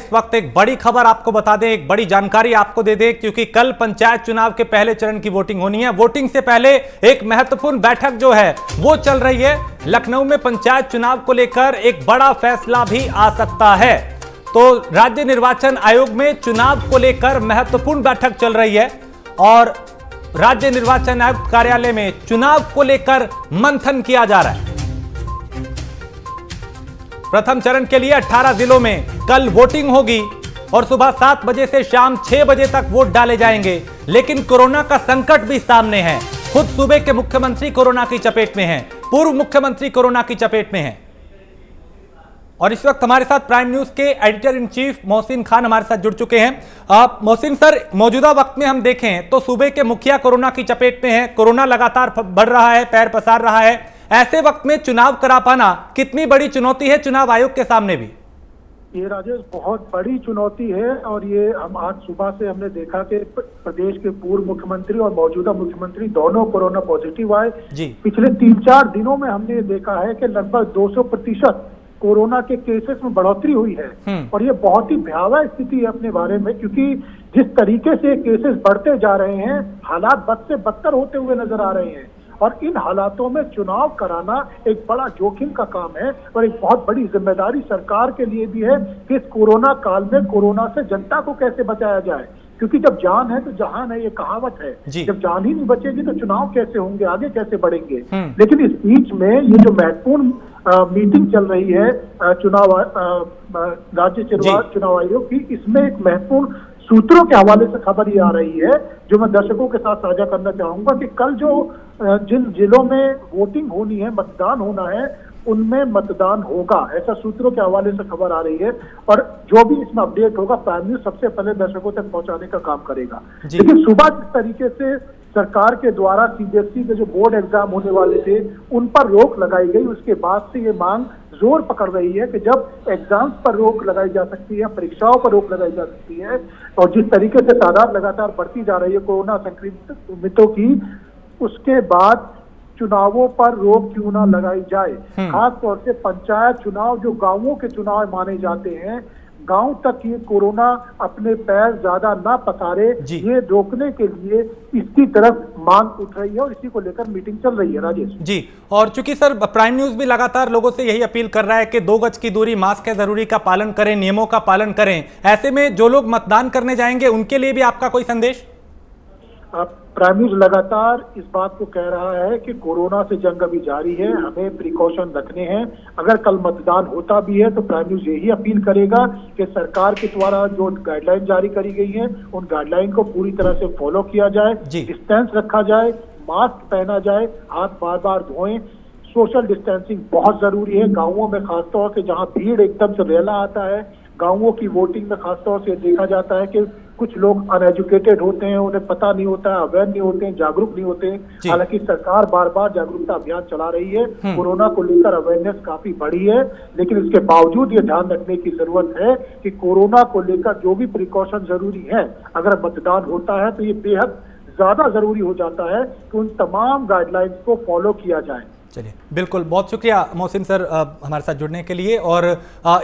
इस वक्त एक बड़ी खबर आपको बता दें, एक बड़ी जानकारी आपको दे दें, क्योंकि कल पंचायत चुनाव के पहले चरण की वोटिंग होनी है। वोटिंग से पहले एक महत्वपूर्ण बैठक जो है वो चल रही है। लखनऊ में पंचायत चुनाव को लेकर एक बड़ा फैसला भी आ सकता है। तो राज्य निर्वाचन आयोग में चुनाव को लेकर महत्वपूर्ण बैठक चल रही है और राज्य निर्वाचन आयुक्त कार्यालय में चुनाव को लेकर मंथन किया जा रहा है। प्रथम चरण के लिए 18 जिलों में कल वोटिंग होगी और सुबह 7 बजे से शाम 6 बजे तक वोट डाले जाएंगे। लेकिन कोरोना का संकट भी सामने है। खुद सूबे के मुख्यमंत्री कोरोना की चपेट में हैं, पूर्व मुख्यमंत्री कोरोना की चपेट में हैं। और इस वक्त हमारे साथ प्राइम न्यूज के editor in chief Mohsin Khan हमारे साथ जुड़ चुके हैं। मोहसिन सर, मौजूदा वक्त में हम देखें तो सूबे के मुखिया कोरोना की चपेट में हैं, कोरोना लगातार बढ़ रहा है, पैर पसार रहा है। ऐसे वक्त में चुनाव करा पाना कितनी बड़ी चुनौती है चुनाव आयोग के सामने भी? ये राजेश बहुत बड़ी चुनौती है और ये हम आज सुबह से हमने देखा कि प्रदेश के पूर्व मुख्यमंत्री और मौजूदा मुख्यमंत्री दोनों कोरोना पॉजिटिव आए। पिछले 3-4 दिनों में हमने देखा है कि लगभग 200% कोरोना के केसेस में बढ़ोतरी हुई है और ये बहुत ही भयावह स्थिति है अपने बारे में, क्योंकि जिस तरीके से केसेस बढ़ते जा रहे हैं, हालात बद से बदतर होते हुए नजर आ रहे हैं और इन हालातों में चुनाव कराना एक बड़ा जोखिम का काम है और एक बहुत बड़ी जिम्मेदारी सरकार के लिए भी है कि इस कोरोना काल में कोरोना से जनता को कैसे बचाया जाए। क्योंकि जब जान है तो जहान है, ये कहावत है। जब जान ही नहीं बचेगी तो चुनाव कैसे होंगे, आगे कैसे बढ़ेंगे। लेकिन इस बीच में ये जो महत्वपूर्ण मीटिंग चल रही है राज्य चुनाव आयोग की, इसमें एक महत्वपूर्ण सूत्रों के हवाले से खबर ये आ रही है जो मैं दर्शकों के साथ साझा करना चाहूंगा कि कल जो जिन जिलों में वोटिंग होनी है, मतदान होना है, उनमें मतदान होगा, ऐसा सूत्रों के हवाले से खबर आ रही है। और जो भी इसमें अपडेट होगा प्राइम न्यूज सबसे पहले दर्शकों तक पहुंचाने का काम करेगा। लेकिन सुबह जिस तरीके से सरकार के द्वारा सीबीएसई के जो बोर्ड एग्जाम होने वाले थे उन पर रोक लगाई गई, उसके बाद से ये मांग जोर पकड़ रही है कि जब एग्जाम्स पर रोक लगाई जा सकती है, परीक्षाओं पर रोक लगाई जा सकती है और जिस तरीके से तादाद लगातार बढ़ती जा रही है कोरोना संक्रमितों की, उसके बाद चुनावों पर रोक क्यों ना लगाई जाए। खास तौर से पंचायत चुनाव जो गांवों के चुनाव माने जाते हैं, गांव तक ये कोरोना अपने पैर ज्यादा ना पसारे, ये रोकने के लिए इसकी तरफ मांग उठ रही है और इसी को लेकर मीटिंग चल रही है। राजेश जी, और चूंकि सर प्राइम न्यूज भी लगातार लोगों से यही अपील कर रहा है कि 2 गज की दूरी, मास्क है जरूरी का पालन करें, नियमों का पालन करें। ऐसे में जो लोग मतदान करने जाएंगे उनके लिए भी आपका कोई संदेश? प्राइम न्यूज लगातार इस बात को कह रहा है कि कोरोना से जंग अभी जारी है, हमें प्रिकॉशन रखने हैं। अगर कल मतदान होता भी है तो प्राइम न्यूज यही अपील करेगा कि सरकार के द्वारा जो गाइडलाइन जारी करी गई है उन गाइडलाइन को पूरी तरह से फॉलो किया जाए, डिस्टेंस रखा जाए, मास्क पहना जाए, हाथ बार बार धोएं, सोशल डिस्टेंसिंग बहुत जरूरी है। गाँवों में खासतौर से जहाँ भीड़ एकदम से रेला आता है, गाँवों की वोटिंग में खासतौर से देखा जाता है कि कुछ लोग अनएजुकेटेड होते हैं, उन्हें पता नहीं होता है, अवेयर नहीं होते हैं, जागरूक नहीं होते हैं। हालांकि सरकार बार बार जागरूकता अभियान चला रही है, कोरोना को लेकर अवेयरनेस काफी बढ़ी है, लेकिन इसके बावजूद ये ध्यान रखने की जरूरत है कि कोरोना को लेकर जो भी प्रिकॉशन जरूरी है, अगर मतदान होता है तो ये बेहद ज्यादा जरूरी हो जाता है कि उन तमाम गाइडलाइंस को फॉलो किया जाए। चलिए, बिल्कुल, बहुत शुक्रिया मोहसिन सर हमारे साथ जुड़ने के लिए। और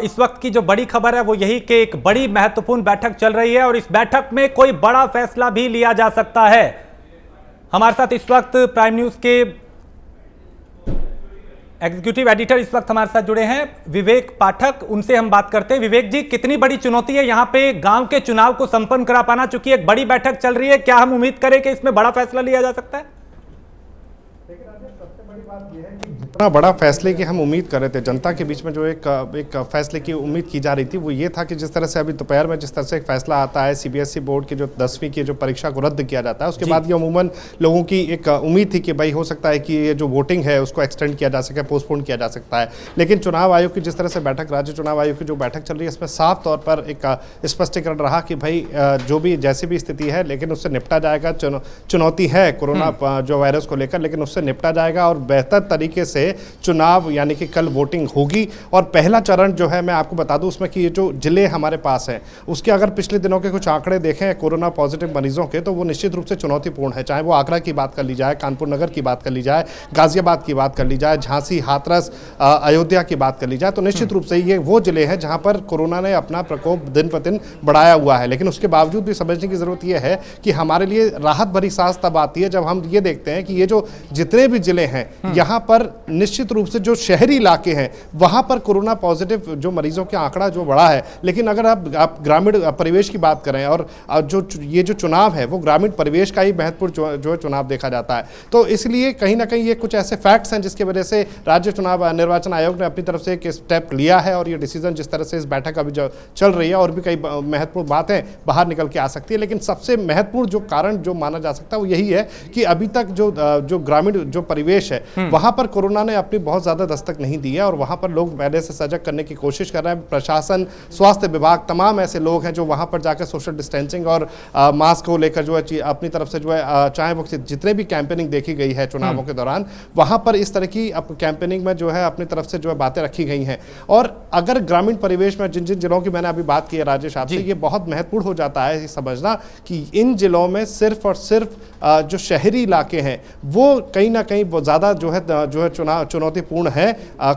इस वक्त की जो बड़ी खबर है वो यही कि एक बड़ी महत्वपूर्ण बैठक चल रही है और इस बैठक में कोई बड़ा फैसला भी लिया जा सकता है। हमारे साथ इस वक्त प्राइम न्यूज के एग्जीक्यूटिव एडिटर इस वक्त हमारे साथ जुड़े हैं, विवेक पाठक, उनसे हम बात करते हैं। विवेक जी, कितनी बड़ी चुनौती है यहाँ पे गांव के चुनाव को संपन्न करा पाना? चूंकि एक बड़ी बैठक चल रही है, क्या हम उम्मीद करें कि इसमें बड़ा फैसला लिया जा सकता है? जितना बड़ा फैसले की हम उम्मीद कर रहे थे, जनता के बीच में जो एक फैसले की उम्मीद की जा रही थी वो ये था कि जिस तरह से अभी दोपहर में जिस तरह से एक फैसला आता है सीबीएसई बोर्ड की जो 10वीं की जो परीक्षा को रद्द किया जाता है, उसके बाद ये अमूमन लोगों की एक उम्मीद थी कि भाई हो सकता है कि ये जो वोटिंग है उसको एक्सटेंड किया जा सके, पोस्टपोन किया जा सकता है। लेकिन चुनाव आयोग की जिस तरह से बैठक, राज्य चुनाव आयोग की जो बैठक चल रही है, इसमें साफ तौर पर एक स्पष्टीकरण रहा कि भाई जो भी जैसी भी स्थिति है लेकिन उससे निपटा जाएगा। चुनौती है कोरोना जो वायरस को लेकर, लेकिन उससे निपटा जाएगा और बेहतर तरीके से से चुनाव यानी कि कल वोटिंग होगी। और पहला चरण जो है मैं आपको बता दूं उसमें कि ये जो जिले हमारे पास हैं उसके अगर पिछले दिनों के कुछ आंकड़े देखें कोरोना पॉजिटिव मरीजों के, तो वो निश्चित रूप से चुनौतीपूर्ण है। चाहे वो आगरा की बात कर ली जाए, कानपुर नगर की बात कर ली जाए, गाजियाबाद की बात कर ली जाए, झांसी, हाथरस, अयोध्या की बात कर ली जाए, तो निश्चित रूप से ये वो जिले हैं जहां पर कोरोना ने अपना प्रकोप दिन प्रतिदिन बढ़ाया हुआ है। लेकिन उसके बावजूद भी समझने की जरूरत यह है कि हमारे लिए राहत भरी सांस तब आती है जब हम ये देखते हैं कि ये जो जितने भी जिले हैं यहां पर निश्चित रूप से जो शहरी इलाके हैं वहां पर कोरोना पॉजिटिव जो मरीजों के आंकड़ा जो बढ़ा है। लेकिन अगर आप ग्रामीण परिवेश की बात करें और जो ये जो चुनाव है वो ग्रामीण परिवेश का ही महत्वपूर्ण जो चुनाव देखा जाता है, तो इसलिए कहीं ना कहीं ये कुछ ऐसे फैक्ट्स हैं जिसकी वजह से राज्य चुनाव निर्वाचन आयोग ने अपनी तरफ से एक स्टेप लिया है और ये डिसीजन जिस तरह से इस बैठक अभी जो चल रही है और भी कई महत्वपूर्ण बातें बाहर निकल के आ सकती है। लेकिन सबसे महत्वपूर्ण जो कारण जो माना जा सकता है वो यही है कि अभी तक जो ग्रामीण जो परिवेश है वहां पर कोरोना ने अपनी बहुत ज्यादा दस्तक नहीं दी है और वहां पर लोग पहले से सजग करने की कोशिश कर रहे हैं। प्रशासन, स्वास्थ्य विभाग, तमाम ऐसे लोग हैं जो वहां पर जाकर सोशल डिस्टेंसिंग और मास्क को लेकर जो है अपनी तरफ से जो है चाहे वो जितने भी कैंपेनिंग देखी गई है चुनावों के दौरान वहां पर इस तरह की कैंपेनिंग में जो है अपनी तरफ से जो है बातें रखी गई हैं। और अगर ग्रामीण परिवेश में जिन जिन जिलों की मैंने अभी बात की है राजेश आपसे, ये बहुत महत्वपूर्ण हो जाता है समझना कि इन जिलों में सिर्फ और सिर्फ जो शहरी इलाके हैं वो कहीं ना कहीं वो ज़्यादा जो है चुनौतीपूर्ण है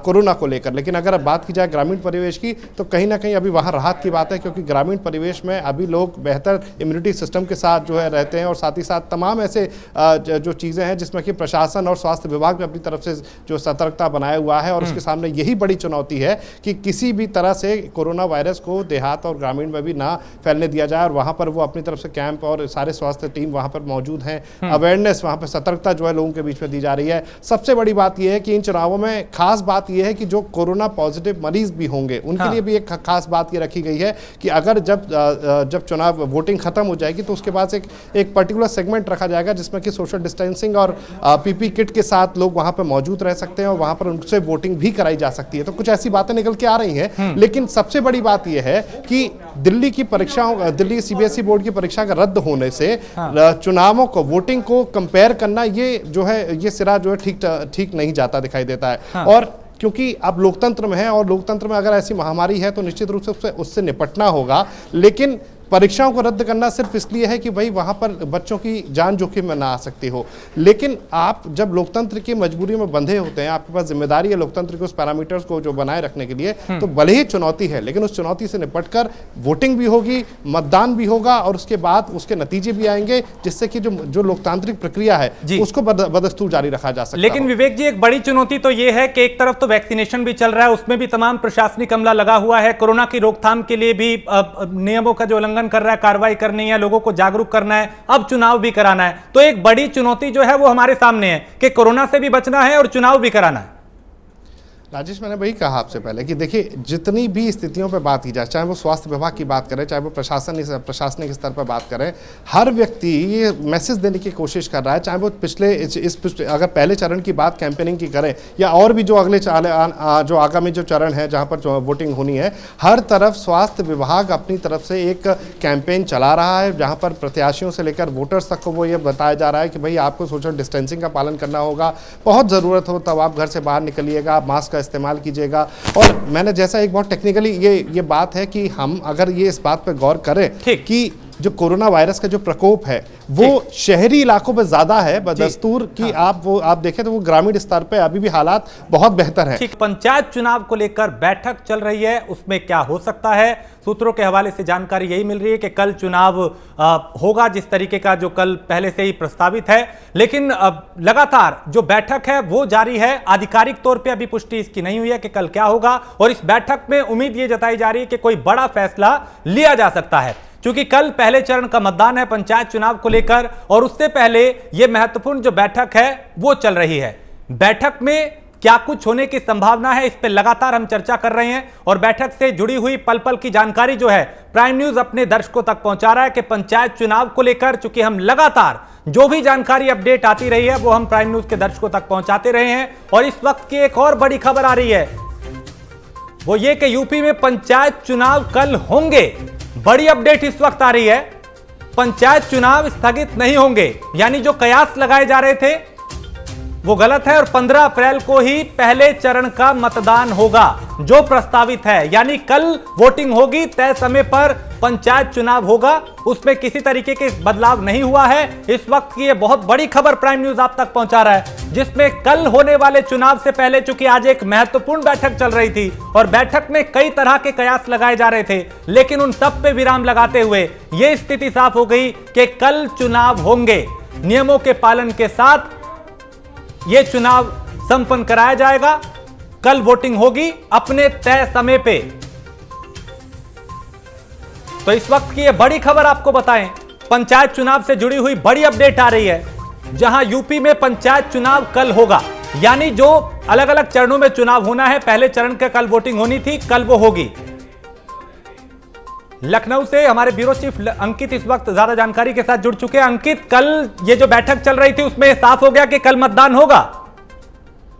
कोरोना को लेकर। लेकिन अगर बात की जाए ग्रामीण परिवेश की तो कहीं ना कहीं अभी वहाँ राहत की बात है, क्योंकि ग्रामीण परिवेश में अभी लोग बेहतर इम्यूनिटी सिस्टम के साथ जो है रहते हैं और साथ ही साथ तमाम ऐसे जो चीज़ें हैं जिसमें कि प्रशासन और स्वास्थ्य विभाग भी अपनी तरफ से जो सतर्कता बनाया हुआ है और उसके सामने यही बड़ी चुनौती है कि किसी भी तरह से कोरोना वायरस को देहात और ग्रामीण में भी ना फैलने दिया जाए। और वहाँ पर वो अपनी तरफ से कैंप और सारे स्वास्थ्य टीम वहाँ पर मौजूद हैं, अवेयरनेस वहाँ पर सतर्कता जो है लोगों के बीच में दी जा रही है। सबसे बड़ी बात यह है कि इन चुनावों में खास बात यह है कि जो कोरोना पॉजिटिव मरीज भी होंगे उनके लिए भी एक खास बात ये रखी गई है कि अगर जब चुनाव वोटिंग खत्म हो जाएगी तो उसके बाद एक पर्टिकुलर सेगमेंट रखा जाएगा जिसमें कि सोशल डिस्टेंसिंग और पीपी किट के साथ लोग वहां पर मौजूद रह सकते हैं और वहां पर उनसे वोटिंग भी कराई जा सकती है। तो कुछ ऐसी बातें निकल के आ रही हैं। लेकिन सबसे बड़ी बात यह है कि दिल्ली की परीक्षाओं, दिल्ली सीबीएसई बोर्ड की परीक्षा का रद्द होने से चुनावों को, वोटिंग को कंपेयर करना ये जो है ये सिरा जो है ठीक नहीं जाता दिखाई देता है। और क्योंकि अब लोकतंत्र में है और लोकतंत्र में अगर ऐसी महामारी है तो निश्चित रूप से उससे निपटना होगा। लेकिन परीक्षाओं को रद्द करना सिर्फ इसलिए है कि भाई वहां पर बच्चों की जान जोखिम में ना आ सकती हो। लेकिन आप जब लोकतंत्र की मजबूरी में बंधे होते हैं, आपके पास जिम्मेदारी है लोकतंत्र के उस पैरामीटर्स को जो बनाए रखने के लिए, तो भले ही चुनौती है लेकिन उस चुनौती से निपटकर वोटिंग भी होगी, मतदान भी होगा और उसके बाद उसके नतीजे भी आएंगे जिससे कि जो लोकतांत्रिक प्रक्रिया है उसको बदस्तूर जारी रखा जा सकता है। लेकिन विवेक जी, एक बड़ी चुनौती तो यह है कि एक तरफ तो वैक्सीनेशन भी चल रहा है, उसमें भी तमाम प्रशासनिक अमला लगा हुआ है, कोरोना की रोकथाम के लिए भी नियमों का जो उल्लंघन कर रहा है कार्रवाई करनी है, लोगों को जागरूक करना है, अब चुनाव भी कराना है। तो एक बड़ी चुनौती जो है वो हमारे सामने है कि कोरोना से भी बचना है और चुनाव भी कराना है। राजेश, मैंने वही कहा आपसे पहले कि देखिए जितनी भी स्थितियों पर बात की जाए, चाहे वो स्वास्थ्य विभाग की बात करें, चाहे वो प्रशासनिक स्तर पर बात करें, हर व्यक्ति ये मैसेज देने की कोशिश कर रहा है। चाहे वो पिछले अगर पहले चरण की बात कैंपेनिंग की करें या और भी जो अगले जो आगामी जो चरण है जहां पर वोटिंग होनी है, हर तरफ स्वास्थ्य विभाग अपनी तरफ से एक कैंपेन चला रहा है जहाँ पर प्रत्याशियों से लेकर वोटर्स तक को वो ये बताया जा रहा है कि भाई आपको सोशल डिस्टेंसिंग का पालन करना होगा, बहुत ज़रूरत हो तब आप घर से बाहर निकलिएगा, मास्क का इस्तेमाल कीजिएगा। और मैंने जैसा एक बहुत टेक्निकली ये बात है कि हम अगर ये इस बात पे गौर करें कि जो कोरोना वायरस का जो प्रकोप है वो शहरी इलाकों में ज्यादा है बदस्तूर की, आप देखें तो वो ग्रामीण स्तर पे अभी भी हालात बहुत बेहतर है। पंचायत चुनाव को लेकर बैठक चल रही है, उसमें क्या हो सकता है? सूत्रों के हवाले से जानकारी यही मिल रही है कि कल चुनाव होगा जिस तरीके का जो कल पहले से ही प्रस्तावित है, लेकिन लगातार जो बैठक है वो जारी है। आधिकारिक तौर पे अभी पुष्टि इसकी नहीं हुई है कि कल क्या होगा और इस बैठक में उम्मीद ये जताई जा रही है कि कोई बड़ा फैसला लिया जा सकता है, क्योंकि कल पहले चरण का मतदान है पंचायत चुनाव को लेकर और उससे पहले यह महत्वपूर्ण जो बैठक है वो चल रही है। बैठक में क्या कुछ होने की संभावना है, इस पर लगातार हम चर्चा कर रहे हैं और बैठक से जुड़ी हुई पल पल की जानकारी जो है प्राइम न्यूज अपने दर्शकों तक पहुंचा रहा है कि पंचायत चुनाव को लेकर चूंकि हम लगातार जो भी जानकारी अपडेट आती रही है वो हम प्राइम न्यूज के दर्शकों तक पहुंचाते रहे हैं। और इस वक्त की एक और बड़ी खबर आ रही है वो ये कि यूपी में पंचायत चुनाव कल होंगे। बड़ी अपडेट इस वक्त आ रही है, पंचायत चुनाव स्थगित नहीं होंगे, यानी जो कयास लगाए जा रहे थे वो गलत है और 15 अप्रैल को ही पहले चरण का मतदान होगा जो प्रस्तावित है। यानी कल वोटिंग होगी, तय समय पर पंचायत चुनाव होगा, उसमें किसी तरीके के बदलाव नहीं हुआ है। इस वक्त की ये बहुत बड़ी खबर प्राइम न्यूज आप तक पहुंचा रहा है, जिसमें कल होने वाले चुनाव से पहले चूंकि आज एक महत्वपूर्ण बैठक चल रही थी और बैठक में कई तरह के कयास लगाए जा रहे थे, लेकिन उन सब पे विराम लगाते हुए यह स्थिति साफ हो गई कि कल चुनाव होंगे। नियमों के पालन के साथ यह चुनाव संपन्न कराया जाएगा। कल वोटिंग होगी अपने तय समय पे। तो इस वक्त की यह बड़ी खबर आपको बताएं, पंचायत चुनाव से जुड़ी हुई बड़ी अपडेट आ रही है, जहां यूपी में पंचायत चुनाव कल होगा। यानी जो अलग अलग चरणों में चुनाव होना है, पहले चरण के कल वोटिंग होनी थी, कल वो होगी। लखनऊ से हमारे ब्यूरो चीफ अंकित इस वक्त ज्यादा जानकारी के साथ जुड़ चुके हैं। अंकित, कल ये जो बैठक चल रही थी उसमें साफ हो गया कि कल मतदान होगा।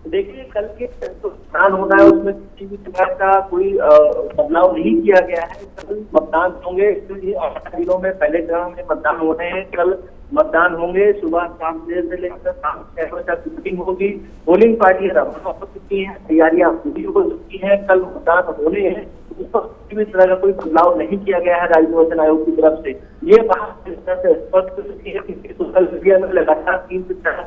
देखिए, कल के तो मतदान होना है, उसमें किसी भी प्रकार का कोई बदलाव नहीं किया गया है। कल मतदान होंगे, 8 जिलों में पहले चरण में मतदान होने हैं। कल मतदान होंगे, सुबह 7 बजे से लेकर शाम 6 बजे तक वोटिंग होगी। पोलिंग पार्टियां रवाना हो चुकी हैं, तैयारियां पूरी हो चुकी हैं। कल मतदान होने हैं, उस पर किसी भी तरह का कोई बदलाव नहीं किया गया है राज्य निर्वाचन आयोग की तरफ से। ये बात स्पष्ट हो चुकी है कि सोशल मीडिया में लगातार 3 से 4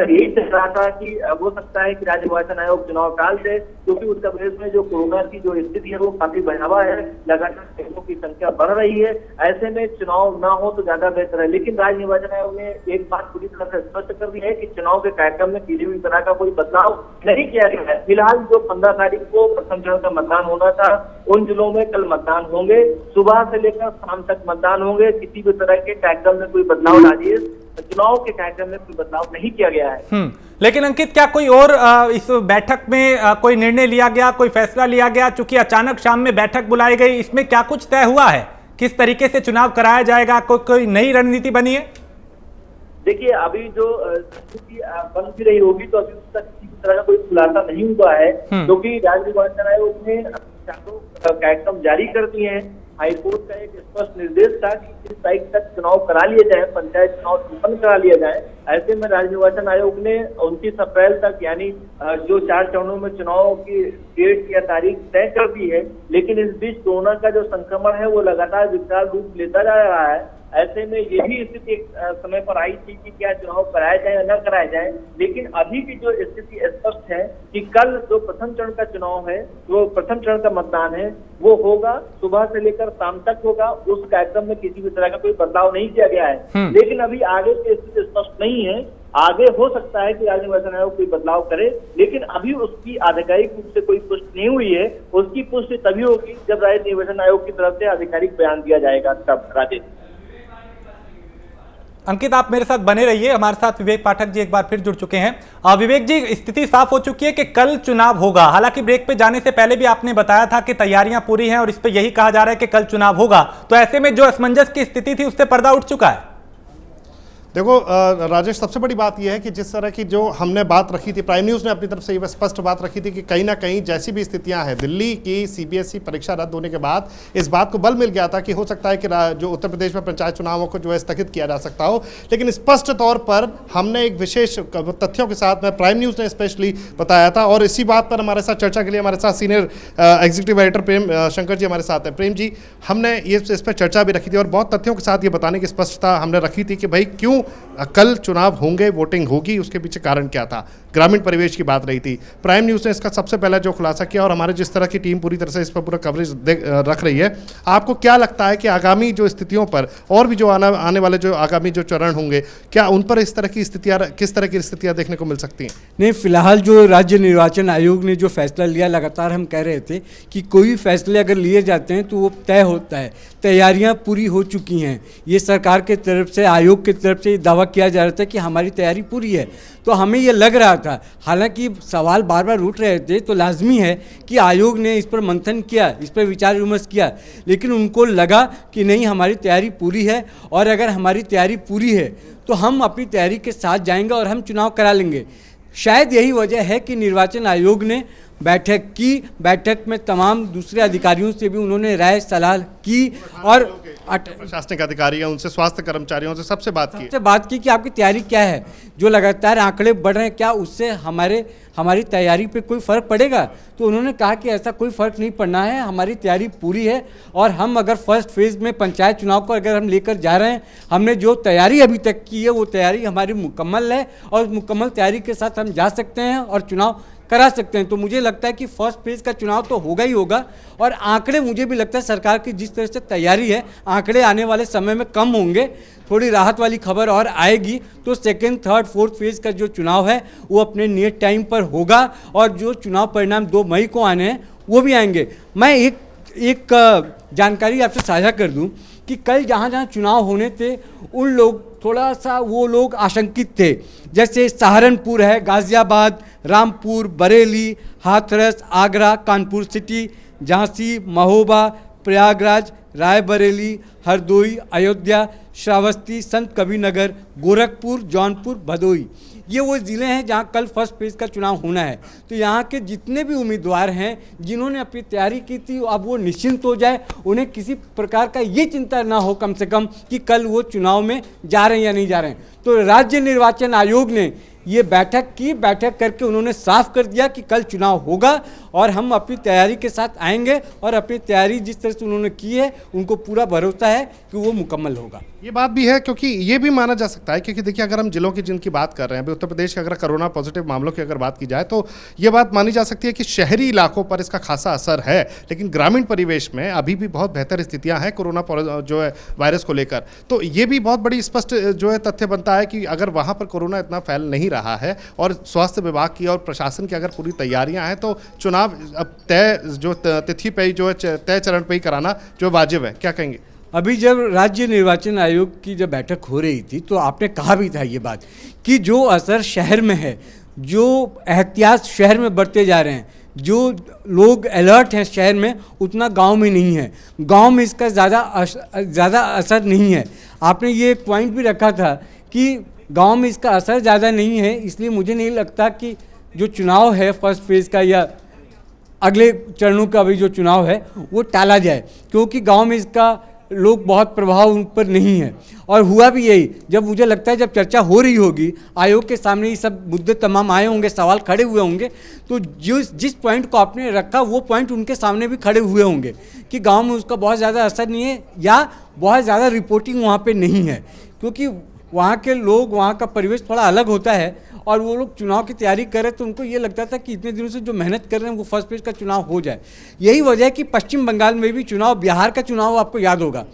यही चल रहा था कि हो सकता है कि राज्य निर्वाचन आयोग चुनाव टाल दे, क्योंकि उत्तर प्रदेश में जो कोरोना की जो स्थिति है वो काफी भयावह है, लगातार केसों की संख्या बढ़ रही है। ऐसे में चुनाव ना हो तो ज्यादा बेहतर है। लेकिन राज्य निर्वाचन आयोग ने एक बात पूरी तरह से स्पष्ट कर दी है कि चुनाव के कार्यक्रम में किसी भी तरह का कोई बदलाव नहीं किया गया है। फिलहाल जो 15 तारीख को प्रथम चरण का मतदान होना था, उन जिलों में कल मतदान होंगे, सुबह से लेकर शाम तक मतदान होंगे। किसी भी तरह के कार्यक्रम में कोई बदलाव राजेश चुनाव के कार्यक्रम में कोई बदलाव नहीं किया गया है। लेकिन अंकित, क्या कोई और इस बैठक में कोई निर्णय लिया गया, कोई फैसला लिया गया? चूंकि अचानक शाम में बैठक बुलाई गई, इसमें क्या कुछ तय हुआ है? किस तरीके से चुनाव कराया जाएगा? कोई नई रणनीति बनी है? देखिए, अभी जो स्थिति बन भी रही होगी तो अभी तक किसी तरह का कोई खुलासा नहीं हुआ है, क्योंकि राज्य निर्वाचन आयोग ने कार्यक्रम जारी कर दिए हैं। हाईकोर्ट का एक स्पष्ट निर्देश था कि 30 तारीख तक चुनाव करा लिए जाए, पंचायत चुनाव संपन्न करा लिया जाए। ऐसे में राज्य निर्वाचन आयोग ने 29 अप्रैल तक, यानी जो 4 चरणों में चुनाव की डेट या तारीख तय कर दी है। लेकिन इस बीच कोरोना का जो संक्रमण है वो लगातार विकराल रूप लेता जा रहा है। ऐसे में यही स्थिति एक समय पर आई थी कि क्या चुनाव कराया जाए या न कराया जाए। लेकिन अभी की जो स्थिति स्पष्ट है कि कल जो प्रथम चरण का चुनाव है, जो प्रथम चरण का मतदान है, वो होगा, सुबह से लेकर शाम तक होगा। उस कार्यक्रम में किसी भी तरह का कोई बदलाव नहीं किया गया है। लेकिन अभी आगे की स्थिति स्पष्ट नहीं है। आगे हो सकता है कि राज्य निर्वाचन आयोग कोई बदलाव करे, लेकिन अभी उसकी आधिकारिक रूप से कोई पुष्टि नहीं हुई है। उसकी पुष्टि तभी होगी जब राज्य निर्वाचन आयोग की तरफ से आधिकारिक बयान दिया जाएगा। तब राजेश। अंकित, आप मेरे साथ बने रहिए। हमारे साथ विवेक पाठक जी एक बार फिर जुड़ चुके हैं। विवेक जी, स्थिति साफ हो चुकी है कि कल चुनाव होगा। हालांकि ब्रेक पे जाने से पहले भी आपने बताया था कि तैयारियां पूरी हैं और इस पे यही कहा जा रहा है कि कल चुनाव होगा। तो ऐसे में जो असमंजस की स्थिति थी उससे पर्दा उठ चुका है। देखो राजेश, सबसे बड़ी बात यह है कि जिस तरह की जो हमने बात रखी थी, प्राइम न्यूज़ ने अपनी तरफ से ये स्पष्ट बात रखी थी कि कहीं ना कहीं जैसी भी स्थितियां हैं, दिल्ली की सीबीएसई परीक्षा रद्द होने के बाद इस बात को बल मिल गया था कि हो सकता है कि जो उत्तर प्रदेश में पंचायत चुनावों को जो है स्थगित किया जा सकता हो। लेकिन स्पष्ट तौर पर हमने एक विशेष तथ्यों के साथ में प्राइम न्यूज़ ने स्पेशली बताया था, और इसी बात पर हमारे साथ चर्चा के लिए हमारे साथ senior executive editor Prem Shankar ji हमारे साथ हैं। प्रेम जी, हमने ये इस पर चर्चा भी रखी थी और बहुत तथ्यों के साथ ये बताने की स्पष्टता हमने रखी थी कि भाई क्यों कल चुनाव होंगे, वोटिंग होगी, उसके पीछे कारण क्या था। ग्रामीण परिवेश की बात रही थी। प्राइम न्यूज़ ने इसका सबसे पहले जो खुलासा किया, और हमारे जिस तरह की टीम पूरी तरह से इस पर पूरा कवरेज रख रही है, आपको क्या लगता है कि आगामी जो स्थितियों पर और भी जो आने वाले जो आगामी जो चरण होंगे, क्या उन पर इस तरह की स्थितियाँ, किस तरह की स्थितियाँ देखने को मिल सकती हैं? नहीं, फिलहाल जो राज्य निर्वाचन आयोग ने जो फैसला लिया, लगातार हम कह रहे थे कि कोई फैसले अगर लिए जाते हैं तो वो तय होता है। तैयारियां पूरी हो चुकी हैं। ये सरकार के तरफ से, आयोग की तरफ से दावा किया जा रहा था कि हमारी तैयारी पूरी है। तो हमें ये लग रहा था, हालांकि सवाल बार बार उठ रहे थे, तो लाजमी है कि आयोग ने इस पर मंथन किया, इस पर विचार विमर्श किया, लेकिन उनको लगा कि नहीं, हमारी तैयारी पूरी है, और अगर हमारी तैयारी पूरी है तो हम अपनी तैयारी के साथ जाएंगे और हम चुनाव करा लेंगे। शायद यही वजह है कि निर्वाचन आयोग ने बैठक की। बैठक में तमाम दूसरे अधिकारियों से भी उन्होंने राय सलाह की और प्रशासनिक अधिकारी हैं उनसे, स्वास्थ्य कर्मचारियों से, सबसे बात की कि आपकी तैयारी क्या है। जो लगातार आंकड़े बढ़ रहे हैं, क्या उससे हमारी तैयारी पे कोई फ़र्क पड़ेगा? तो उन्होंने कहा कि ऐसा कोई फ़र्क नहीं पड़ना है, हमारी तैयारी पूरी है। और हम अगर फर्स्ट फेज़ में पंचायत चुनाव को अगर हम लेकर जा रहे हैं, हमने जो तैयारी अभी तक की है वो तैयारी हमारी मुकम्मल है और मुकम्मल तैयारी के साथ हम जा सकते हैं और चुनाव करा सकते हैं। तो मुझे लगता है कि फर्स्ट फेज़ का चुनाव तो होगा ही होगा। और आंकड़े, मुझे भी लगता है सरकार की जिस तरह से तैयारी है, आंकड़े आने वाले समय में कम होंगे, थोड़ी राहत वाली खबर और आएगी। तो सेकेंड, थर्ड, फोर्थ फेज़ का जो चुनाव है वो अपने नियत टाइम पर होगा और जो चुनाव परिणाम 2 मई को आने हैं वो भी आएंगे। मैं एक जानकारी आपसे साझा कर दूं कि कल जहाँ चुनाव होने थे उन लोग थोड़ा सा वो लोग आशंकित थे, जैसे सहारनपुर है, गाज़ियाबाद, रामपुर, बरेली, हाथरस, आगरा, कानपुर सिटी, झांसी, महोबा, प्रयागराज, रायबरेली, हरदोई, अयोध्या, श्रावस्ती, संत कबीरनगर, गोरखपुर, जौनपुर, भदोई। ये वो ज़िले हैं जहाँ कल फर्स्ट फेज़ का चुनाव होना है। तो यहाँ के जितने भी उम्मीदवार हैं जिन्होंने अपनी तैयारी की थी, अब वो निश्चिंत हो जाए, उन्हें किसी प्रकार का ये चिंता ना हो कम से कम कि कल वो चुनाव में जा रहे हैं या नहीं जा रहे हैं। तो राज्य निर्वाचन आयोग ने ये बैठक की, बैठक करके उन्होंने साफ कर दिया कि कल चुनाव होगा और हम अपनी तैयारी के साथ आएंगे और अपनी तैयारी जिस तरह से उन्होंने की है उनको पूरा भरोसा है कि वो मुकम्मल होगा। ये बात भी है, क्योंकि ये भी माना जा सकता है, क्योंकि देखिए अगर हम जिलों की जिनकी बात कर रहे हैं, अभी उत्तर प्रदेश के अगर कोरोना पॉजिटिव मामलों की अगर बात की जाए तो ये बात मानी जा सकती है कि शहरी इलाकों पर इसका खासा असर है, लेकिन ग्रामीण परिवेश में अभी भी बहुत बेहतर स्थितियां हैं कोरोना जो है वायरस को लेकर। तो ये भी बहुत बड़ी स्पष्ट जो है तथ्य बनता है कि अगर वहाँ पर कोरोना इतना फैल नहीं रहा है और स्वास्थ्य विभाग की और प्रशासन की अगर पूरी तैयारियां हैं तो चुनाव अब तय जो तिथि पे ही जो है तय चरण पे ही कराना जो वाजिब है। क्या कहेंगे? अभी जब राज्य निर्वाचन आयोग की जब बैठक हो रही थी तो आपने कहा भी था ये बात कि जो असर शहर में है, जो एहतियात शहर में बढ़ते जा रहे हैं, जो लोग अलर्ट हैं शहर में, उतना गांव में नहीं है। गांव में इसका ज़्यादा असर नहीं है। आपने ये पॉइंट भी रखा था कि गांव में इसका असर ज़्यादा नहीं है, इसलिए मुझे नहीं लगता कि जो चुनाव है फर्स्ट फेज़ का या अगले चरणों का भी जो चुनाव है वो टाला जाए, क्योंकि गांव में इसका लोग बहुत प्रभाव उन पर नहीं है। और हुआ भी यही, जब मुझे लगता है जब चर्चा हो रही होगी, आयोग के सामने ये सब मुद्दे तमाम आए होंगे, सवाल खड़े हुए होंगे, तो जिस पॉइंट को आपने रखा वो पॉइंट उनके सामने भी खड़े हुए होंगे कि गांव में उसका बहुत ज़्यादा असर नहीं है या बहुत ज़्यादा रिपोर्टिंग वहाँ पे नहीं है, क्योंकि वहाँ के लोग, वहाँ का परिवेश थोड़ा अलग होता है। और वो लोग चुनाव की तैयारी कर रहे तो उनको ये लगता था कि इतने दिनों से जो मेहनत कर रहे हैं वो फर्स्ट फेज का चुनाव हो जाए। यही वजह है कि पश्चिम बंगाल में भी चुनाव, बिहार का चुनाव आपको याद होगा,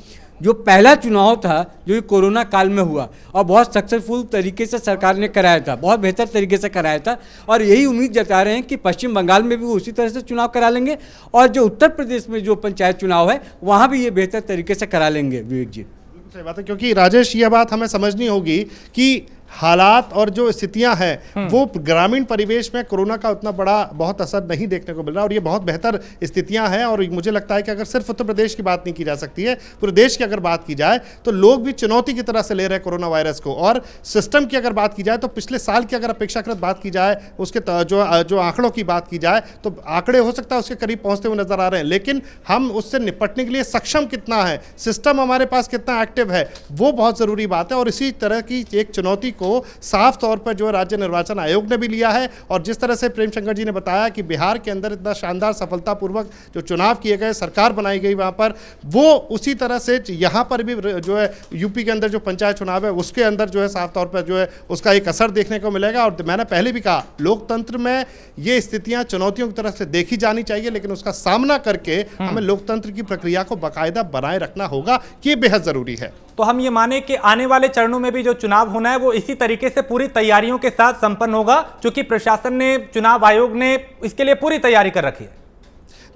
जो पहला चुनाव था जो कोरोना काल में हुआ और बहुत सक्सेसफुल तरीके से सरकार ने कराया था, बहुत बेहतर तरीके से कराया था। और यही उम्मीद जता रहे हैं कि पश्चिम बंगाल में भी वो उसी तरह से चुनाव करा लेंगे और जो उत्तर प्रदेश में जो पंचायत चुनाव है वहाँ भी ये बेहतर तरीके से करा लेंगे। विवेक जी, सही बात है, क्योंकि राजेश ये बात हमें समझनी होगी कि हालात और जो स्थितियां हैं वो ग्रामीण परिवेश में कोरोना का उतना बड़ा बहुत असर नहीं देखने को मिल रहा और ये बहुत बेहतर स्थितियां हैं। और मुझे लगता है कि अगर सिर्फ उत्तर प्रदेश की बात नहीं की जा सकती है, पूरे देश की अगर बात की जाए तो लोग भी चुनौती की तरह से ले रहे हैं कोरोना वायरस को। और सिस्टम की अगर बात की जाए तो पिछले साल की अगर अपेक्षाकृत बात की जाए, उसके जो आंकड़ों की बात की जाए तो आंकड़े हो सकता है उसके करीब पहुंचते हुए नजर आ रहे हैं, लेकिन हम उससे निपटने के लिए सक्षम कितना है, सिस्टम हमारे पास कितना एक्टिव है, वो बहुत जरूरी बात है। और इसी तरह की एक चुनौती को साफ तौर पर जो राज्य निर्वाचन आयोग ने भी लिया है। और जिस तरह से प्रेम शंकर जी ने बताया कि बिहार के अंदर इतना शानदार सफलतापूर्वक जो चुनाव किए गए, सरकार बनाई गई वहां पर, वो उसी तरह से यहां पर भी जो है यूपी के अंदर जो पंचायत चुनाव है उसके अंदर जो है साफ तौर पर जो है उसका एक असर देखने को मिलेगा। और मैंने पहले भी कहा, लोकतंत्र में ये स्थितियां चुनौतियों की तरफ से देखी जानी चाहिए, लेकिन उसका सामना करके हमें लोकतंत्र की प्रक्रिया को बाकायदा बनाए रखना होगा, ये बेहद जरूरी है। तो हम ये माने कि आने वाले चरणों में भी जो चुनाव होना है वो इसी तरीके से पूरी तैयारियों के साथ संपन्न होगा, क्योंकि प्रशासन ने, चुनाव आयोग ने इसके लिए पूरी तैयारी कर रखी है।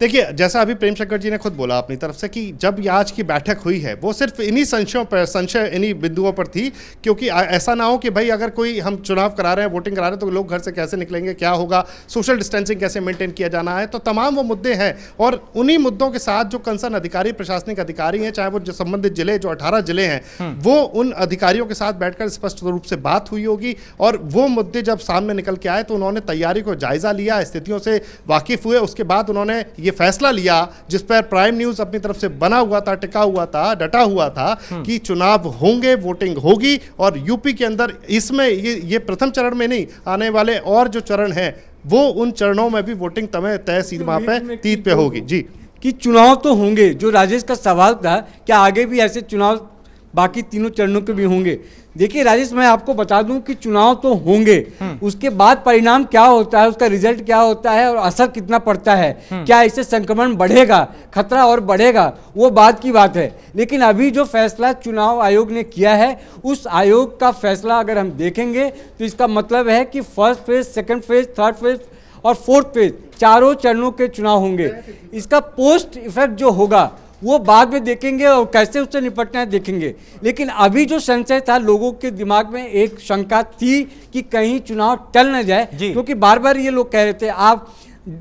देखिए, जैसा अभी प्रेम शंकर जी ने खुद बोला अपनी तरफ से कि जब ये आज की बैठक हुई है वो सिर्फ इन्हीं संशय इन्हीं बिंदुओं पर थी, क्योंकि ऐसा ना हो कि भाई अगर कोई हम चुनाव करा रहे हैं, वोटिंग करा रहे हैं, तो लोग घर से कैसे निकलेंगे, क्या होगा, सोशल डिस्टेंसिंग कैसे मेंटेन किया जाना है, तो तमाम वो मुद्दे हैं। और उन्हीं मुद्दों के साथ जो कंसर्न अधिकारी, प्रशासनिक अधिकारी हैं, चाहे वो जो संबंधित जिले, जो 18 जिले हैं, वो उन अधिकारियों के साथ बैठकर स्पष्ट रूप से बात हुई होगी। और वो मुद्दे जब सामने निकल के आए तो उन्होंने तैयारी को जायजा लिया, स्थितियों से वाकिफ हुए, उसके बाद उन्होंने ये फैसला लिया जिस पर प्राइम न्यूज अपनी तरफ से बना हुआ था, टिका हुआ था, डटा हुआ था कि चुनाव होंगे, वोटिंग होगी। और यूपी के अंदर इसमें ये प्रथम चरण में नहीं, आने वाले और जो चरण है वो उन चरणों में भी वोटिंग तय सीमा पे तीत पे होगी। जी, कि चुनाव तो होंगे, जो राजेश का सवाल था क्या आगे भी ऐसे चुनाव बाकी तीनों चरणों के भी होंगे। देखिए राजेश, मैं आपको बता दूं कि चुनाव तो होंगे, उसके बाद परिणाम क्या होता है, उसका रिजल्ट क्या होता है और असर कितना पड़ता है, क्या इससे संक्रमण बढ़ेगा, खतरा और बढ़ेगा, वो बाद की बात है। लेकिन अभी जो फैसला चुनाव आयोग ने किया है, उस आयोग का फैसला अगर हम देखेंगे तो इसका मतलब है कि first phase, second phase, third phase और फोर्थ फेज, चारों चरणों के चुनाव होंगे। इसका पोस्ट इफेक्ट जो होगा वो बाद में देखेंगे और कैसे उससे निपटना है देखेंगे। लेकिन अभी जो संशय था, लोगों के दिमाग में एक शंका थी कि कहीं चुनाव टल न जाए, क्योंकि बार बार ये लोग कह रहे थे आप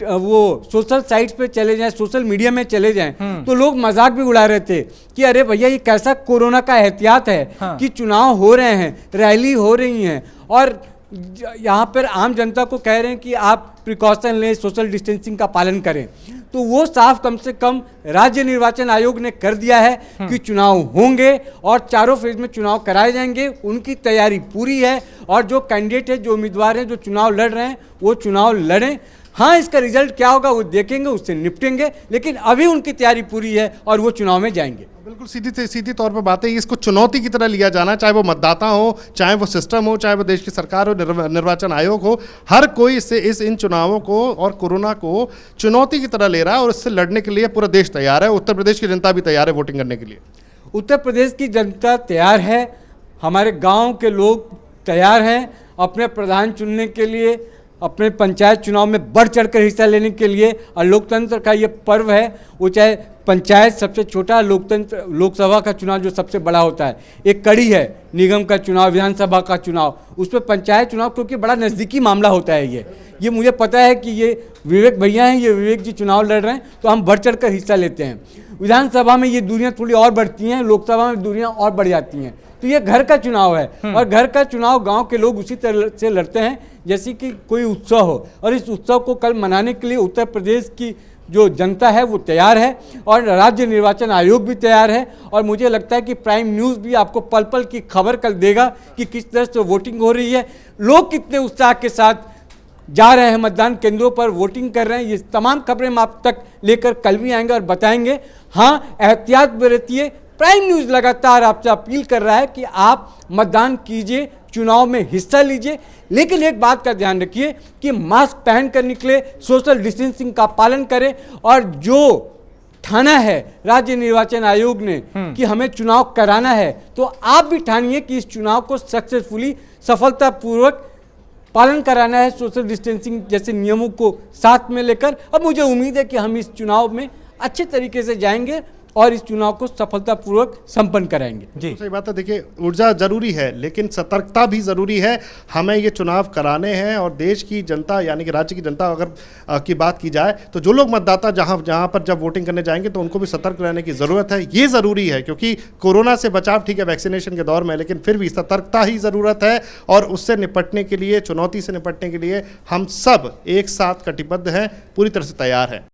वो सोशल साइट्स पे चले जाएं, सोशल मीडिया में चले जाएं, तो लोग मजाक भी उड़ा रहे थे कि अरे भैया ये कैसा कोरोना का एहतियात है कि चुनाव हो रहे हैं, रैली हो रही हैं और यहाँ पर आम जनता को कह रहे हैं कि आप प्रिकॉशन लें, सोशल डिस्टेंसिंग का पालन करें। तो वो साफ कम से कम राज्य निर्वाचन आयोग ने कर दिया है कि चुनाव होंगे और चारों फेज में चुनाव कराए जाएंगे, उनकी तैयारी पूरी है। और जो कैंडिडेट है, जो उम्मीदवार हैं, जो चुनाव लड़ रहे हैं, वो चुनाव लड़ें। हाँ, इसका रिजल्ट क्या होगा वो देखेंगे, उससे निपटेंगे, लेकिन अभी उनकी तैयारी पूरी है और वो चुनाव में जाएंगे। बिल्कुल सीधी तौर पर बात है, इसको चुनौती की तरह लिया जाना, चाहे वो मतदाता हो, चाहे वो सिस्टम हो, चाहे वो देश की सरकार हो, निर्वाचन आयोग हो, हर कोई इन चुनावों को और कोरोना को चुनौती की तरह ले रहा है और इससे लड़ने के लिए पूरा देश तैयार है। उत्तर प्रदेश की जनता भी तैयार है वोटिंग करने के लिए। उत्तर प्रदेश की जनता तैयार है, हमारे गाँव के लोग तैयार हैं अपने प्रधान चुनने के लिए, अपने पंचायत चुनाव में बढ़ चढ़कर हिस्सा लेने के लिए। और लोकतंत्र का ये पर्व है, वो चाहे पंचायत सबसे छोटा, लोकतंत्र लोकसभा का चुनाव जो सबसे बड़ा होता है, एक कड़ी है निगम का चुनाव, विधानसभा का चुनाव, उसमें पंचायत चुनाव क्योंकि बड़ा नज़दीकी मामला होता है। ये मुझे पता है कि ये विवेक भैया हैं, ये विवेक जी चुनाव लड़ रहे हैं, तो हम बढ़ चढ़ कर हिस्सा लेते हैं। विधानसभा में ये दूरियाँ थोड़ी और बढ़ती हैं, लोकसभा में दूरियाँ और बढ़ जाती हैं। तो ये घर का चुनाव है और घर का चुनाव गांव के लोग उसी तरह से लड़ते हैं जैसे कि कोई उत्सव हो। और इस उत्सव को कल मनाने के लिए उत्तर प्रदेश की जो जनता है वो तैयार है और राज्य निर्वाचन आयोग भी तैयार है। और मुझे लगता है कि प्राइम न्यूज़ भी आपको पल पल की खबर कल देगा कि किस तरह से वोटिंग हो रही है, लोग कितने उत्साह के साथ जा रहे हैं मतदान केंद्रों पर, वोटिंग कर रहे हैं। ये तमाम खबरें हम आप तक लेकर कल भी आएंगे और बताएंगे। हाँ, एहतियात बरतिए। प्राइम न्यूज़ लगातार आपसे अपील कर रहा है कि आप मतदान कीजिए, चुनाव में हिस्सा लीजिए, लेकिन एक बात का ध्यान रखिए कि मास्क पहन कर निकले, सोशल डिस्टेंसिंग का पालन करें। और जो ठाना है राज्य निर्वाचन आयोग ने कि हमें चुनाव कराना है, तो आप भी ठानिए कि इस चुनाव को सक्सेसफुली, सफलतापूर्वक पालन कराना है, सोशल डिस्टेंसिंग जैसे नियमों को साथ में लेकर। अब मुझे उम्मीद है कि हम इस चुनाव में अच्छे तरीके से जाएंगे और इस चुनाव को सफलतापूर्वक संपन्न कराएंगे। जी, सही बात है। देखिए, ऊर्जा जरूरी है लेकिन सतर्कता भी जरूरी है। हमें ये चुनाव कराने हैं और देश की जनता यानी कि राज्य की जनता अगर की बात की जाए तो जो लोग मतदाता जहां पर जब वोटिंग करने जाएंगे तो उनको भी सतर्क रहने की ज़रूरत है। ये ज़रूरी है क्योंकि कोरोना से बचाव ठीक है वैक्सीनेशन के दौर में, लेकिन फिर भी सतर्कता ही ज़रूरत है। और उससे निपटने के लिए, चुनौती से निपटने के लिए हम सब एक साथ कटिबद्ध हैं, पूरी तरह से तैयार हैं।